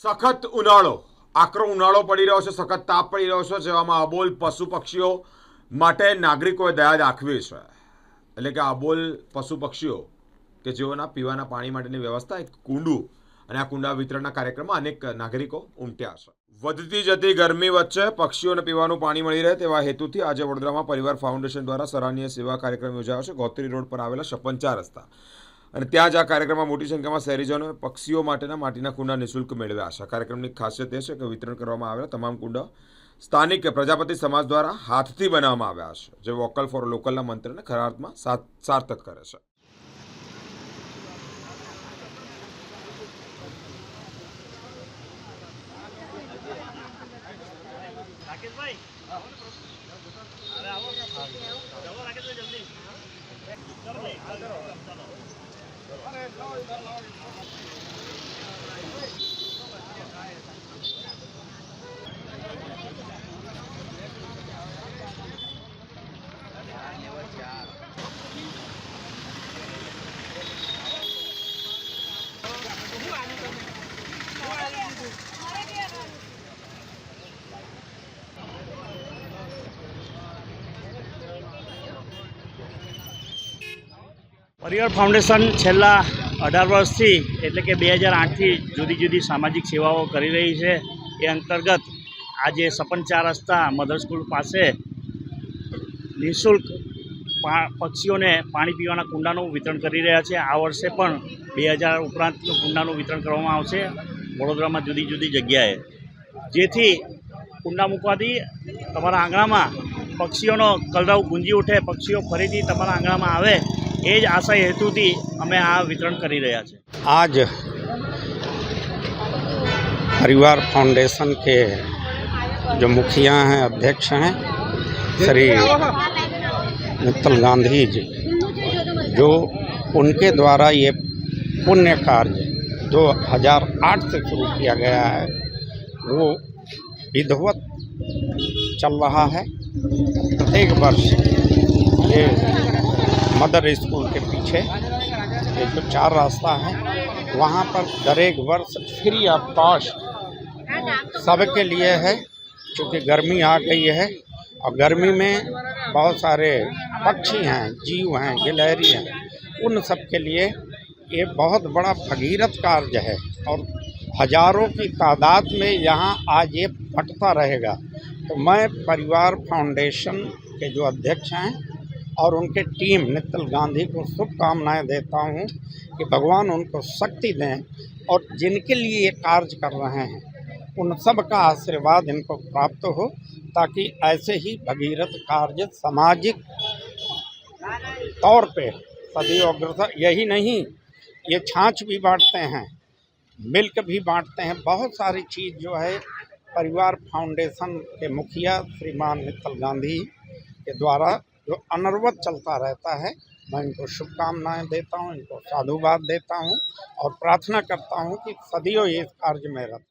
સખત ઉનાળો, આકરો ઉનાળો પડી રહ્યો છે, સખત તાપ પડી રહ્યો છે, જેવામાં અબોલ પશુ પક્ષીઓ માટે નાગરિકોએ દયા દાખવી છે. એટલે કે અબોલ પશુ પક્ષીઓ કે જેઓના પીવાના પાણી માટેની વ્યવસ્થા એક કુંડું અને આ કુંડા વિતરણના કાર્યક્રમમાં અનેક નાગરિકો ઉમટ્યા છે. વધતી જતી ગરમી વચ્ચે પક્ષીઓને પીવાનું પાણી મળી રહે તેવા હેતુથી આજે વડોદરામાં પરિવાર ફાઉન્ડેશન દ્વારા સરાહનીય સેવા કાર્યક્રમ યોજાયો છે. ગોત્રી રોડ પર આવેલા 56 રસ્તા અને ત્યાં જ આ કાર્યક્રમમાં મોટી સંખ્યામાં શહેરીજનોએ પક્ષીઓ માટેના માટીના કુંડા નિઃશુલ્ક મેળવ્યા છે. કાર્યક્રમની ખાસિયત એ છે કે વિતરણ કરવામાં આવેલા તમામ કુંડા સ્થાનિક પ્રજાપતિ સમાજ દ્વારા હાથથી બનાવવામાં આવ્યા છે, જે વોકલ ફોર લોકલના મંત્રને ખરા અર્થમાં સાર્થક કરે છે. પરિવાર ફાઉન્ડેશન છેલ્લા 18 વર્ષથી એટલે કે 2008થી જુદી જુદી સામાજિક સેવાઓ કરી રહી છે. એ અંતર્ગત આજે 56 રસ્તા મધર સ્કૂલ પાસે નિઃશુલ્ક પક્ષીઓને પાણી પીવાના કુંડાનું વિતરણ કરી રહ્યા છે. આ વર્ષે પણ 2000 ઉપરાંતનું કુંડાનું વિતરણ કરવામાં આવશે વડોદરામાં જુદી જુદી જગ્યાએ, જેથી કુંડા મૂકવાથી તમારા આંગણામાં પક્ષીઓનો કલરવ ગુંજી ઉઠે, પક્ષીઓ ફરીથી તમારા આંગણામાં આવે, એ જ આશય હેતુથી અમે આ વિતરણ કરી રહ્યા છીએ. आज परिवार फाउंडेशन के जो मुखिया हैं, अध्यक्ष हैं, श्री मित्तल गांधी जी, जो उनके द्वारा ये पुण्य कार्य 2008 से शुरू किया गया है, वो विधिवत चल रहा है. प्रत्येक वर्ष ये मदर स्कूल के पीछे ये जो 4 रास्ता है वहाँ पर दरेक वर्ष फ्री ऑफ कॉस्ट सबके लिए है. क्योंकि गर्मी आ गई है और गर्मी में बहुत सारे पक्षी हैं, जीव हैं, गिलहरी हैं, उन सब के लिए ये बहुत बड़ा भगीरथ कार्य है और हजारों की तादाद में यहाँ आज ये बंटता रहेगा. तो मैं परिवार फाउंडेशन के जो अध्यक्ष हैं और उनके टीम मित्तल गांधी को शुभकामनाएं देता हूं कि भगवान उनको शक्ति दें और जिनके लिए ये कार्य कर रहे हैं उन सब का आशीर्वाद इनको प्राप्त हो, ताकि ऐसे ही भगीरथ कार्य सामाजिक तौर पे सदैव अग्रसर. यही नहीं, ये छाछ भी बांटते हैं, मिल्क भी बांटते हैं, बहुत सारी चीज़ जो है परिवार फाउंडेशन के मुखिया श्रीमान मित्तल गांधी के द्वारा जो अनवरत चलता रहता है. मैं इनको शुभकामनाएं देता हूं, इनको साधुवाद देता हूं और प्रार्थना करता हूं कि सदैव इस कार्य में रहता.